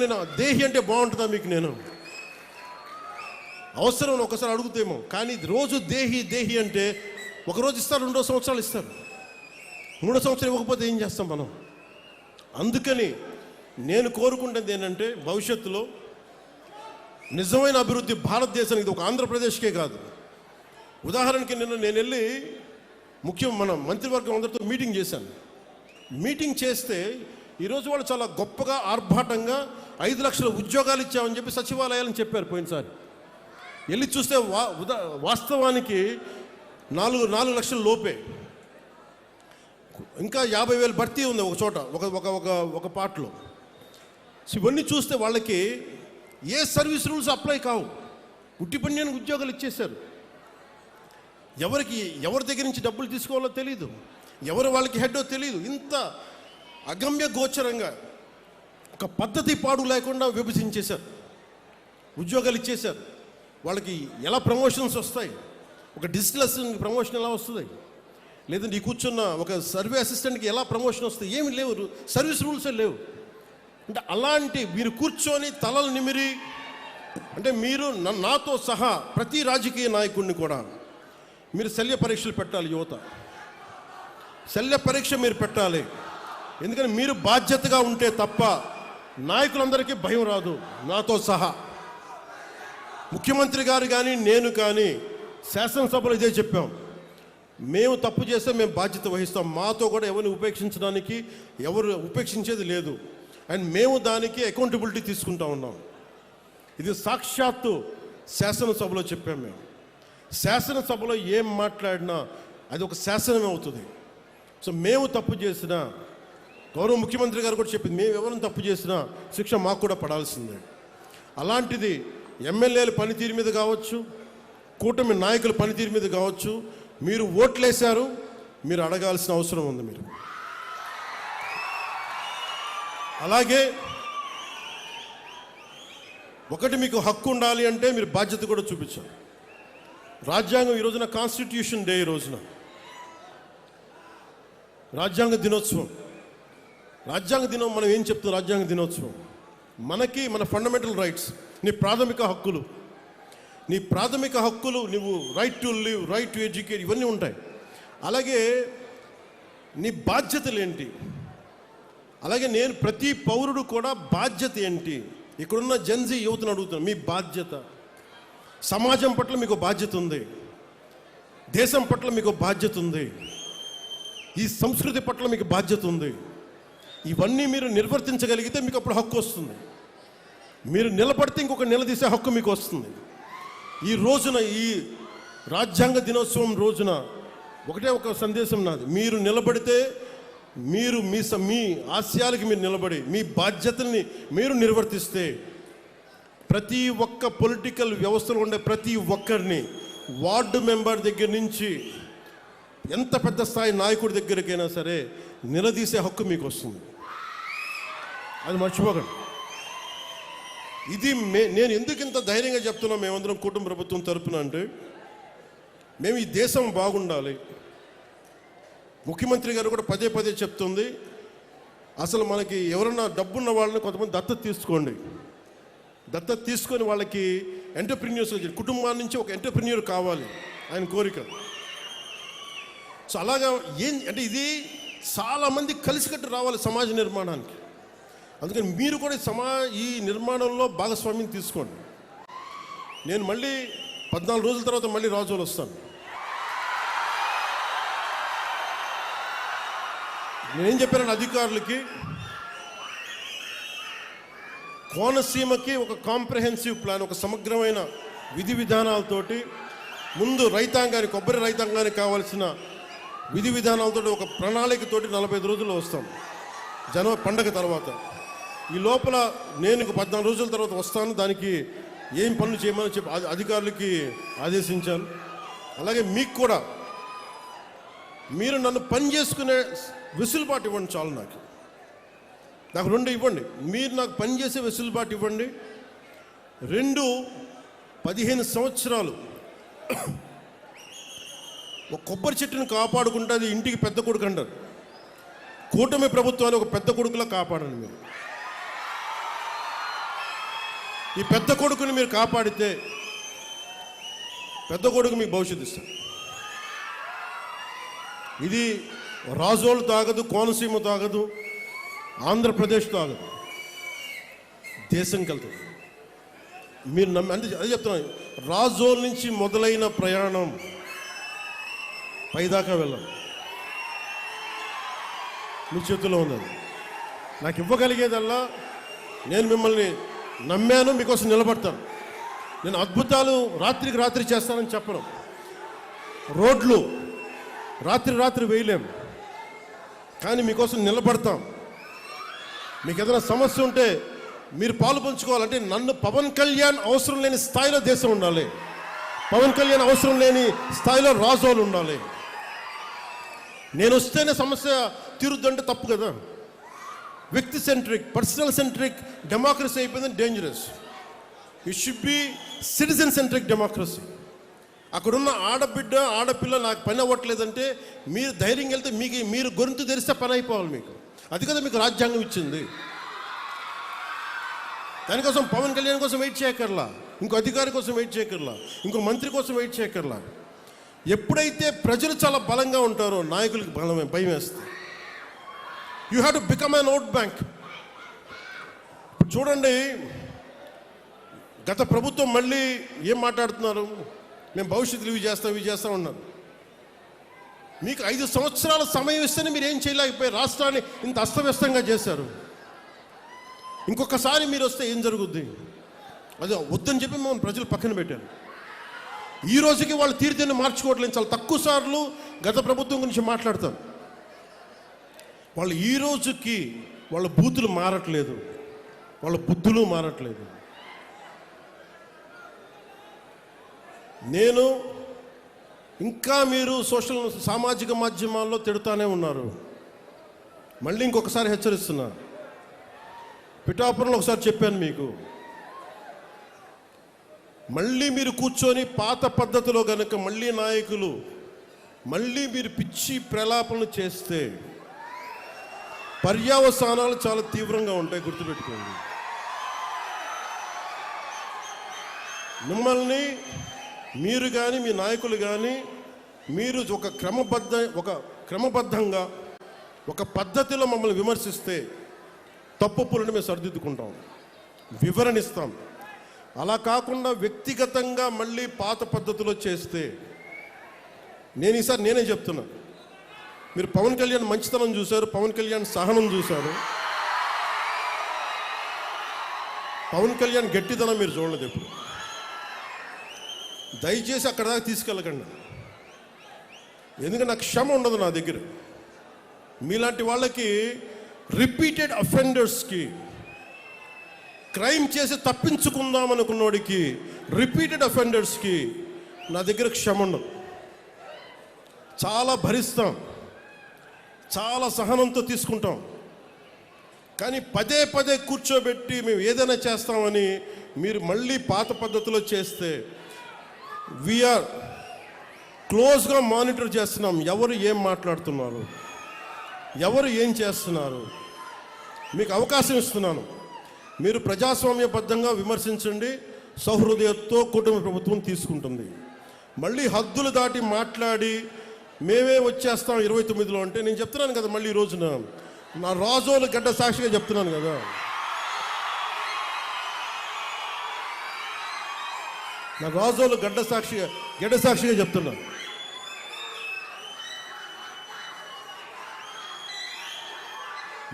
నేను దేహి అంటే బాగుంటుందా మీకు? నేను అవసరం ఒకసారి అడుగుతేమో, కానీ రోజు దేహి దేహి అంటే ఒకరోజు ఇస్తారు, 2 సంవత్సరాలు ఇస్తారు, 3 సంవత్సరాలు ఇవ్వకపోతే ఏం చేస్తాం మనం? అందుకని నేను కోరుకుంటుంది ఏంటంటే భవిష్యత్తులో నిజమైన అభివృద్ధి భారతదేశానికి, ఒక ఆంధ్రప్రదేశ్కే కాదు. ఉదాహరణకి నేను వెళ్ళి మన మంత్రివర్గం అందరితో మీటింగ్ చేశాను. మీటింగ్ చేస్తే ఈరోజు వాళ్ళు చాలా గొప్పగా ఆర్భాటంగా 5 లక్షల ఉద్యోగాలు ఇచ్చామని చెప్పి సచివాలయాలని చెప్పారు. పోయినసారి వెళ్ళి చూస్తే వాస్తవానికి 4 లక్షల లోపే. ఇంకా 50,000 భర్తీ ఉంది ఒక చోట, ఒక పార్ట్లో. ఇవన్నీ చూస్తే వాళ్ళకి ఏ సర్వీస్ రూల్స్ అప్లై కావు, ఉట్టిపన్యానికి ఉద్యోగాలు ఇచ్చేశారు. ఎవరి దగ్గర నుంచి డబ్బులు తీసుకోవాలో తెలియదు, ఎవరు వాళ్ళకి హెడ్డో తెలియదు. ఇంత అగమ్య గోచరంగా ఒక పద్ధతి పాడు లేకుండా విభజించేశారు, ఉద్యోగాలు ఇచ్చేశారు. వాళ్ళకి ఎలా ప్రమోషన్స్ వస్తాయి, ఒక డిజిటల్ అసిస్టెంట్కి ప్రమోషన్ ఎలా వస్తుంది, లేదంటే ఈ కూర్చున్న ఒక సర్వే అసిస్టెంట్కి ఎలా ప్రమోషన్ వస్తుంది, ఏమి లేవు, సర్వీస్ రూల్సే లేవు. అంటే అలాంటి మీరు కూర్చొని తలలు నిమిరి, అంటే మీరు నాతో సహా ప్రతి రాజకీయ నాయకుడిని కూడా మీరు శల్య పరీక్షలు పెట్టాలి. యువత శల్య పరీక్ష మీరు పెట్టాలి. ఎందుకంటే మీరు బాధ్యతగా ఉంటే తప్ప నాయకులందరికీ భయం రాదు. నాతో సహా ముఖ్యమంత్రి గారు కానీ నేను కానీ శాసనసభలో ఇదే చెప్పాం, మేము తప్పు చేస్తే మేము బాధ్యత వహిస్తాం. మాతో కూడా ఎవరిని ఎవరు ఉపేక్షించేది లేదు. అండ్ మేము దానికి అకౌంటబిలిటీ తీసుకుంటా ఉన్నాం. ఇది సాక్షాత్తు శాసనసభలో చెప్పాం. మేము శాసనసభలో ఏం మాట్లాడినా అది ఒక శాసనమే అవుతుంది. సో మేము తప్పు చేసినా, గౌరవ ముఖ్యమంత్రి గారు కూడా చెప్పింది, మేము ఎవరైనా తప్పు చేసినా శిక్ష మాకు కూడా పడాల్సిందే. అలాంటిది ఎమ్మెల్యేల పనితీరు మీద కావచ్చు, కూటమి నాయకుల పనితీరు మీద కావచ్చు, మీరు ఓట్లేశారు, మీరు అడగాల్సిన అవసరం ఉంది. మీరు అలాగే ఒకటి, మీకు హక్కు ఉండాలి అంటే మీరు బాధ్యత కూడా చూపించాలి. రాజ్యాంగం ఈ రోజున కాన్స్టిట్యూషన్ డే, ఈ రోజున రాజ్యాంగ దినోత్సవం. రాజ్యాంగ దినం మనం ఏం చెప్తాం? రాజ్యాంగ దినోత్సవం మనకి మన ఫండమెంటల్ రైట్స్, నీ ప్రాథమిక హక్కులు, నువ్వు right to live, right to educate, ఇవన్నీ ఉంటాయి. అలాగే నీ బాధ్యతలు ఏంటి? అలాగే నేను ప్రతి పౌరుడు కూడా బాధ్యత ఏంటి? ఇక్కడున్న జెన్జీ యువతను అడుగుతున్నాను, మీ బాధ్యత. సమాజం పట్ల మీకు బాధ్యత ఉంది, దేశం పట్ల మీకు బాధ్యత ఉంది, ఈ సంస్కృతి పట్ల మీకు బాధ్యత ఉంది. ఇవన్నీ మీరు నిర్వర్తించగలిగితే మీకు అప్పుడు హక్కు వస్తుంది. మీరు నిలబడితే ఇంకొక నిలదీసే హక్కు మీకు వస్తుంది. ఈ రోజున, ఈ రాజ్యాంగ దినోత్సవం రోజున ఒకటే ఒక సందేశం నాది, మీరు నిలబడితే, మీరు మీ ఆశయాలకి మీరు నిలబడి మీ బాధ్యతల్ని మీరు నిర్వర్తిస్తే, ప్రతి ఒక్క పొలిటికల్ వ్యవస్థలో ఉండే ప్రతి ఒక్కరిని, వార్డు మెంబర్ దగ్గర నుంచి ఎంత పెద్ద స్థాయి నాయకుడి దగ్గరికైనా సరే నిలదీసే హక్కు మీకు వస్తుంది. అది మర్చిపోకండి. ఇది నేను ఎందుకు ఇంత ధైర్యంగా చెప్తున్నా మేమందరం కుటుంబ ప్రభుత్వం తరపున అంటే, మేము ఈ దేశం బాగుండాలి. ముఖ్యమంత్రి గారు కూడా పదే పదే చెప్తుంది, అసలు మనకి ఎవరన్నా డబ్బున్న వాళ్ళని కొంతమంది దత్తత తీసుకోండి, దత్తత తీసుకొని వాళ్ళకి ఎంటర్ప్రెన్యూర్స్, కుటుంబాన్ని నుంచి ఒక ఎంటర్ప్రెన్యూర్ కావాలి ఆయన కోరిక. సో అలాగా అంటే ఇది చాలామంది కలిసికట్టు రావాలి సమాజ నిర్మాణానికి. అందుకని మీరు కూడా ఈ నిర్మాణంలో భాగస్వామ్యం తీసుకోండి. నేను మళ్ళీ 14 రోజుల తర్వాత మళ్ళీ రాజోలు వస్తాను. నేనేం చెప్పాను అధికారులకి, కోనసీమకి ఒక కాంప్రహెన్సివ్ ప్లాన్, ఒక సమగ్రమైన విధి విధానాలతోటి, ముందు రైతాంగానికి, కొబ్బరి రైతాంగానికి కావాల్సిన విధి విధానాలతో ఒక ప్రణాళికతోటి 45 రోజుల్లో వస్తాం, పండగ తర్వాత. ఈ లోపల నేను 14 రోజుల తర్వాత వస్తాను. దానికి ఏం పనులు చేయమని చెప్పి అధికారులకి ఆదేశించాను. అలాగే మీకు కూడా మీరు నన్ను పని చేసుకునే వెసులుబాటు ఇవ్వండి చాలు. నాకు 2 ఇవ్వండి. మీరు నాకు పనిచేసే వెసులుబాటు ఇవ్వండి. 15 సంవత్సరాలు ఒక కొబ్బరి చెట్టును కాపాడుకుంటే అది ఇంటికి పెద్ద కొడుకు అంటారు. కూటమి ప్రభుత్వాన్ని ఒక పెద్ద కొడుకులా కాపాడండి మీరు. ఈ పెద్ద కొడుకుని మీరు కాపాడితే పెద్ద కొడుకు మీకు భవిష్యత్తు ఇస్తారు. ఇది రాజోలు తాగదు, కోనసీమ తాగదు, ఆంధ్రప్రదేశ్ తాగదు, దేశంకి వెళ్తుంది. మీరు అంటే అదే చెప్తున్నాను, రాజోల్ నుంచి మొదలైన ప్రయాణం పైదాకా వెళ్ళాలి. మీ చేతిలో ఉన్నది. నాకు ఇవ్వగలిగేదల్లా, నేను మిమ్మల్ని నమ్మాను, మీకోసం నిలబడతాను. నేను అద్భుతాలు రాత్రికి రాత్రి చేస్తానని చెప్పను. రోడ్లు రాత్రి వేయలేం, కానీ మీకోసం నిలబడతాం. మీకు ఏదైనా సమస్య ఉంటే మీరు పాలు పంచుకోవాలంటే నన్ను పవన్ కళ్యాణ్ అవసరం లేని స్థాయిలో దేశం ఉండాలి. పవన్ కళ్యాణ్ అవసరం లేని స్థాయిలో రాజోలు ఉండాలి. నేను వస్తేనే సమస్య తీరుద్దంటే తప్పు కదా. వ్యక్తి సెంట్రిక్, పర్సనల్ సెంట్రిక్ డెమోక్రసీ అయిపోయింది, dangerous. It should be citizen centric democracy. అక్కడున్న ఆడపిల్ల నాకు పని అవ్వట్లేదంటే మీరు ధైర్యం వెళ్తే మీరు గొంతు తెరిస్తే పని అయిపోవాలి మీకు. అది కదా మీకు రాజ్యాంగం ఇచ్చింది. దానికోసం పవన్ కళ్యాణ్ కోసం వెయిట్ చేయకర్లా, ఇంకో అధికారి కోసం వెయిట్ చేయకర్లా, ఇంకో మంత్రి కోసం వెయిట్ చేయకర్లా. ఎప్పుడైతే ప్రజలు చాలా బలంగా ఉంటారో నాయకులకు భయం వేస్తుంది. You have to become an vote bank. ఇప్పుడు చూడండి, గత ప్రభుత్వం మళ్ళీ ఏం మాట్లాడుతున్నారు, మేము భవిష్యత్తులో ఇవి చేస్తాం ఉన్నారు. మీకు 5 సంవత్సరాల సమయం ఇస్తేనే మీరు ఏం చేయలేకపోయారు. రాష్ట్రాన్ని ఇంత అస్తవ్యస్తంగా చేశారు. ఇంకొకసారి మీరు వస్తే ఏం జరుగుద్ది? అదే వద్దని చెప్పి మమ్మల్ని ప్రజలు పక్కన పెట్టారు. ఈ రోజుకి వాళ్ళు తీరుతేనే మార్చుకోవట్లేదు. చాలా తక్కువ సార్లు గత ప్రభుత్వం గురించి మాట్లాడతారు. వాళ్ళు ఈ రోజుకి వాళ్ళ బూతులు మారట్లేదు, వాళ్ళ బుద్ధులు మారట్లేదు. నేను ఇంకా మీరు సామాజిక మాధ్యమాల్లో తిడుతూనే ఉన్నారు. మళ్ళీ ఇంకొకసారి హెచ్చరిస్తున్నా. పిఠాపురంలో ఒకసారి చెప్పాను మీకు, మళ్ళీ మీరు కూర్చొని పాత పద్ధతిలో గనక మళ్ళీ నాయకులు మళ్ళీ మీరు పిచ్చి ప్రలాపనలు చేస్తే పర్యవసానాలు చాలా తీవ్రంగా ఉంటాయి, గుర్తుపెట్టుకోండి. మిమ్మల్ని మీరు కానీ మీ నాయకులు కానీ మీరు ఒక క్రమబద్ధంగా ఒక పద్ధతిలో మమ్మల్ని విమర్శిస్తే తప్పులను మేము సరిదిద్దుకుంటాం, వివరణిస్తాం. అలా కాకుండా వ్యక్తిగతంగా మళ్ళీ పాత పద్ధతిలో చేస్తే ఈసారి నేనే చెప్తున్నా, మీరు పవన్ కళ్యాణ్ మంచితనం చూశారు, పవన్ కళ్యాణ్ సహనం చూశారు, పవన్ కళ్యాణ్ గట్టితనం మీరు చూడలేదు ఎప్పుడు. దయచేసి అక్కడ దాకా తీసుకెళ్ళకండి. ఎందుకంటే నాకు క్షమ ఉండదు నా దగ్గర. మీలాంటి వాళ్ళకి, రిపీటెడ్ అఫెండర్స్కి, క్రైమ్ చేసి తప్పించుకుందాం అనుకున్నోడికి, రిపీటెడ్ అఫెండర్స్కి నా దగ్గర క్షమ ఉండదు. చాలా భరిస్తాం, చాలా సహనంతో తీసుకుంటాం. కానీ పదే కూర్చోబెట్టి మేము ఏదైనా చేస్తామని మీరు మళ్ళీ పాత పద్ధతిలో చేస్తే వీఆర్ క్లోజ్గా మానిటర్ చేస్తున్నాం. ఎవరు ఏం మాట్లాడుతున్నారు, ఎవరు ఏం చేస్తున్నారు, మీకు అవకాశం ఇస్తున్నాను. మీరు ప్రజాస్వామ్యబద్ధంగా విమర్శించండి, సౌహృదయంతో కూటమి ప్రభుత్వం తీసుకుంటుంది. మళ్ళీ హద్దులు దాటి మాట్లాడి మేమే వచ్చేస్తాం 29లో అంటే నేను చెప్తున్నాను కదా, మళ్ళీ ఈ రోజున నా రాజోలు గడ్డ సాక్షిగా చెప్తున్నాను కదా. నా రాజోలు గడ్డ సాక్షిగా చెప్తున్నాను.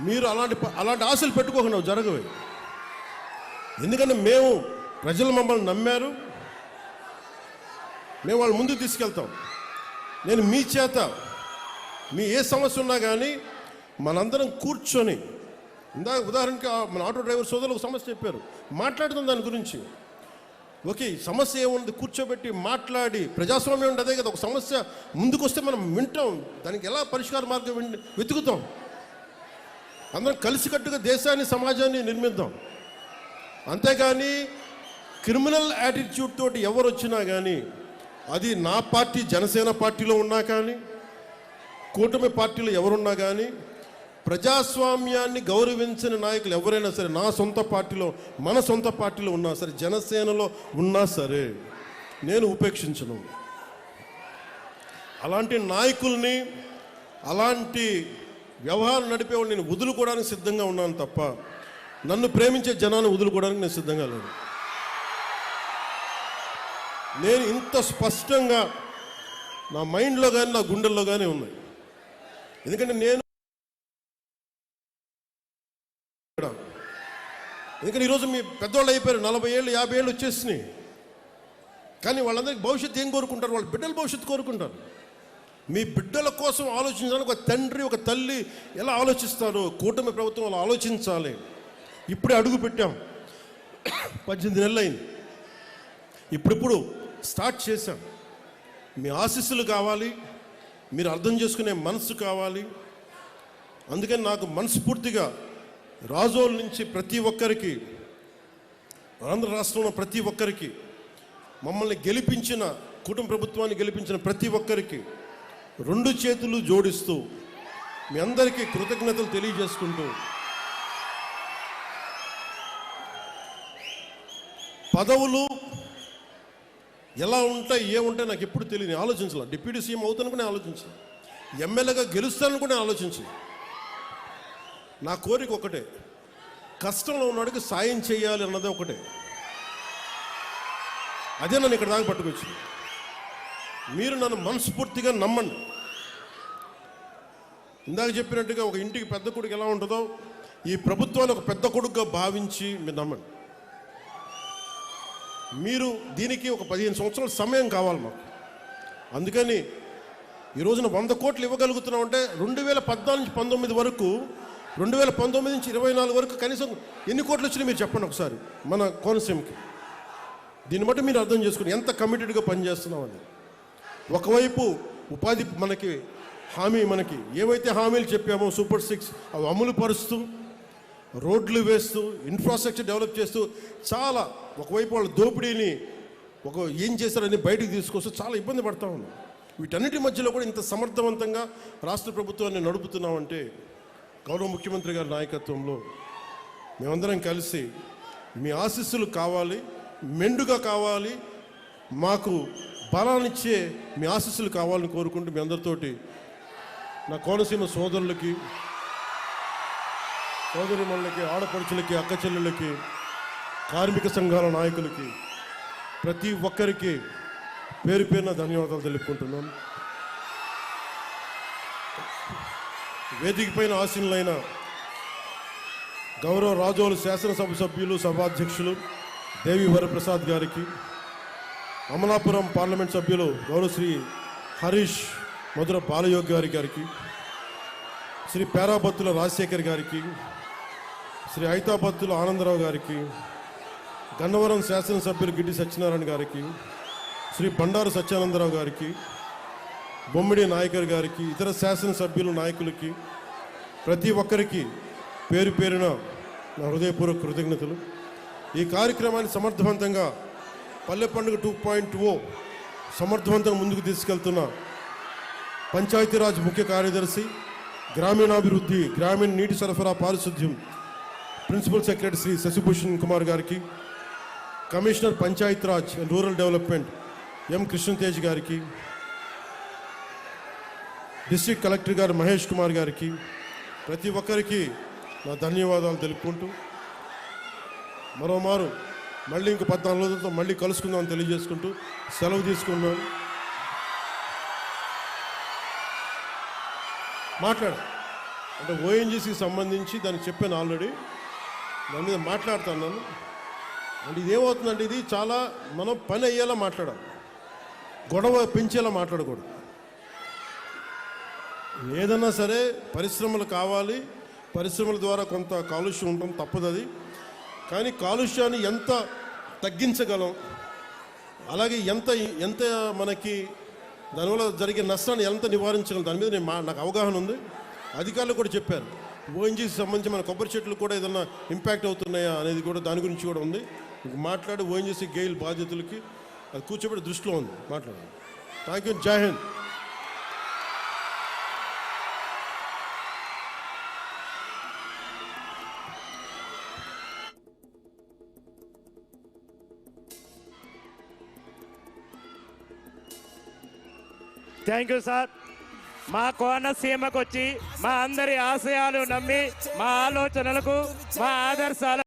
మీరు అలాంటి ఆశలు పెట్టుకోకుండా జరగవు. ఎందుకంటే ప్రజలు మమ్మల్ని నమ్మారు, మేము వాళ్ళ ముందుకు తీసుకెళ్తాం. నేను మీ చేత మీ ఏ సమస్య ఉన్నా కానీ మనందరం కూర్చొని, ఉదాహరణకి మన ఆటో డ్రైవర్ సోదరులు ఒక సమస్య చెప్పారు, మాట్లాడుతాం దాని గురించి. ఓకే, సమస్య ఏముంది, కూర్చోబెట్టి మాట్లాడి, ప్రజాస్వామ్యం అంటే అదే కదా. ఒక సమస్య ముందుకు వస్తే మనం వింటాం, దానికి ఎలా పరిష్కార మార్గం వెతుకుతాం. అందరం కలిసికట్టుగా దేశాన్ని, సమాజాన్ని నిర్మిద్దాం. అంతేగాని క్రిమినల్ యాటిట్యూడ్ తోటి ఎవరు వచ్చినా కానీ, అది నా పార్టీ జనసేన పార్టీలో ఉన్నా కానీ, కూటమి పార్టీలో ఎవరున్నా కానీ, ప్రజాస్వామ్యాన్ని గౌరవించని నాయకులు ఎవరైనా సరే, నా సొంత పార్టీలో, మన సొంత పార్టీలో ఉన్నా సరే, జనసేనలో ఉన్నా సరే, నేను ఉపేక్షించను. అలాంటి నాయకుల్ని, అలాంటి వ్యవహారం నడిపేవాళ్ళు నేను వదులుకోవడానికి సిద్ధంగా ఉన్నాను తప్ప నన్ను ప్రేమించే జనాన్ని వదులుకోవడానికి నేను సిద్ధంగా లేను. నేను ఇంత స్పష్టంగా నా మైండ్లో కానీ నా గుండెల్లో కానీ ఉన్నాయి. ఎందుకంటే ఈరోజు మీ పెద్దవాళ్ళు అయిపోయారు, 40 ఏళ్ళు 50 ఏళ్ళు వచ్చేసినాయి. కానీ వాళ్ళందరికీ భవిష్యత్తు ఏం కోరుకుంటారు? వాళ్ళ బిడ్డల భవిష్యత్తు కోరుకుంటారు. మీ బిడ్డల కోసం ఆలోచించడానికి ఒక తండ్రి, ఒక తల్లి ఎలా ఆలోచిస్తారో కూటమి ప్రభుత్వం అలా ఆలోచించాలి. ఇప్పుడే అడుగు పెట్టాం, 18 నెలలు అయింది. ఇప్పుడు స్టార్ట్ చేశాం. మీ ఆశీస్సులు కావాలి, మీరు అర్థం చేసుకునే మనసు కావాలి. అందుకని నాకు మనస్ఫూర్తిగా రాజోల నుంచి ప్రతి ఒక్కరికి, ఆంధ్ర రాష్ట్రంలో ప్రతి ఒక్కరికి, మమ్మల్ని గెలిపించిన కుటుంబ ప్రభుత్వాన్ని గెలిపించిన ప్రతి ఒక్కరికి 2 చేతులు జోడిస్తూ మీ అందరికీ కృతజ్ఞతలు తెలియజేసుకుంటూ, పదవులు ఎలా ఉంటాయి ఏముంటాయి నాకు ఎప్పుడు తెలియని ఆలోచించాల. డిప్యూటీ సీఎం అవుతాను కూడా ఆలోచించాను, ఎమ్మెల్యేగా గెలుస్తాను కూడా ఆలోచించాను. నా కోరిక ఒకటే, కష్టంలో ఉన్నవాడికి సాయం చేయాలి అన్నదే ఒకటే. అదే నన్ను ఇక్కడ దాకా పట్టుకొచ్చింది. మీరు నన్ను మనస్ఫూర్తిగా నమ్మండి. ఇందాక చెప్పినట్టుగా ఒక ఇంటికి పెద్ద కొడుకు ఎలా ఉంటుందో, ఈ ప్రభుత్వాన్ని ఒక పెద్ద కొడుకుగా భావించి మీరు నమ్మండి. మీరు దీనికి ఒక 15 సంవత్సరాల సమయం కావాలి మాకు. అందుకని ఈ రోజున 100 కోట్లు ఇవ్వగలుగుతున్నాం అంటే 2014 నుంచి 19 వరకు, 2019 నుంచి 24 వరకు కనీసం ఎన్ని కోట్లు వచ్చినాయి మీరు చెప్పండి ఒకసారి మన కోనసీమకి. దీన్ని బట్టి మీరు అర్థం చేసుకుని ఎంత కమిటెడ్గా పనిచేస్తున్నామని. ఒకవైపు ఉపాధి మనకి హామీ, మనకి ఏవైతే హామీలు చెప్పామో సూపర్ 6 అవి అమలు పరుస్తూ, రోడ్లు వేస్తూ, ఇన్ఫ్రాస్ట్రక్చర్ డెవలప్ చేస్తూ, చాలా ఒకవైపు వాళ్ళ దోపిడీని ఏం చేశారని బయటకు తీసుకొస్తూ చాలా ఇబ్బంది పడతా ఉన్నాం. వీటన్నిటి మధ్యలో కూడా ఇంత సమర్థవంతంగా రాష్ట్ర ప్రభుత్వాన్ని నడుపుతున్నామంటే గౌరవ ముఖ్యమంత్రి గారి నాయకత్వంలో మేమందరం కలిసి, మీ ఆశీస్సులు కావాలి, మెండుగా కావాలి, మాకు బలాన్నిచ్చే మీ ఆశీస్సులు కావాలని కోరుకుంటూ మీ అందరితోటి నా కోనసీమ సోదరులకి, సోదరిమణులకి, ఆడపడుచులకి, అక్క చెల్లెళ్ళకి, కార్మిక సంఘాల నాయకులకి, ప్రతి ఒక్కరికి పేరు పేరున ధన్యవాదాలు తెలుపుకుంటున్నాను. వేదిక పైన ఆసీనులైన గౌరవ రాజోలు శాసనసభ సభ్యులు, సభాధ్యక్షులు దేవి వరప్రసాద్ గారికి, అమలాపురం పార్లమెంట్ సభ్యులు గౌరవ శ్రీ హరీష్ మధుర బాలయోగి గారికి, శ్రీ పేరాబత్తుల రాజశేఖర్ గారికి, శ్రీ ఐతాబత్తుల ఆనందరావు గారికి, గన్నవరం శాసనసభ్యులు గిడ్డి సత్యనారాయణ గారికి, శ్రీ బండారు సత్యానందరావు గారికి, బొమ్మిడి నాయకర్ గారికి, ఇతర శాసనసభ్యులు నాయకులకి, ప్రతి ఒక్కరికి పేరు పేరున నా హృదయపూర్వక కృతజ్ఞతలు. ఈ కార్యక్రమాన్ని సమర్థవంతంగా పల్లె పండుగ 2.0 సమర్థవంతంగా ముందుకు తీసుకెళ్తున్న పంచాయతీరాజ్ ముఖ్య కార్యదర్శి, గ్రామీణాభివృద్ధి, గ్రామీణ నీటి సరఫరా, పారిశుద్ధ్యం ప్రిన్సిపల్ సెక్రటరీ శ్రీ శశిభూషణ్ కుమార్ గారికి, commissioner Panchayati Raj and rural development M Krishnateja గారికి, డిస్ట్రిక్ట్ కలెక్టర్ గారు మహేష్ కుమార్ గారికి, ప్రతి ఒక్కరికి నా ధన్యవాదాలు తెలుపుకుంటూ మరోమారు మళ్ళీ ఇంకో 14 రోజులతో మళ్ళీ కలుసుకుందామని తెలియజేసుకుంటూ సెలవు తీసుకున్నాను. అంటే ఓఎన్జీసీకి సంబంధించి దానికి చెప్పాను ఆల్రెడీ, దాని మీద మాట్లాడుతున్నాను. అంటే ఇదేమవుతుందంటే, ఇది చాలా మనం పని అయ్యేలా మాట్లాడాలి, గొడవ పెంచేలా మాట్లాడకూడదు. ఏదన్నా సరే పరిశ్రమలు కావాలి, పరిశ్రమల ద్వారా కొంత కాలుష్యం ఉండడం తప్పదు అది. కానీ కాలుష్యాన్ని ఎంత తగ్గించగలం, అలాగే ఎంత మనకి దానివల్ల జరిగే నష్టాన్ని ఎంత నివారించగలం, దాని మీద నాకు అవగాహన ఉంది. అధికారులు కూడా చెప్పారు, ఓఎన్జీసీ సంబంధించి మన కొబ్బరి చెట్లు కూడా ఏదన్నా ఇంపాక్ట్ అవుతున్నాయా అనేది కూడా దాని గురించి కూడా ఉంది. మాట్లాడి ఓఎన్జీసీ గెయిల్ బాధ్యతలకి అది కూర్చోబెట్టి దృష్టిలో ఉంది, మాట్లాడాలి. Thank you. జై హింద్. Thank you sir. మా కోనసీమకు వచ్చి మా అందరి ఆశయాలు నమ్మి మా ఆలోచనలకు మా ఆదర్శాలు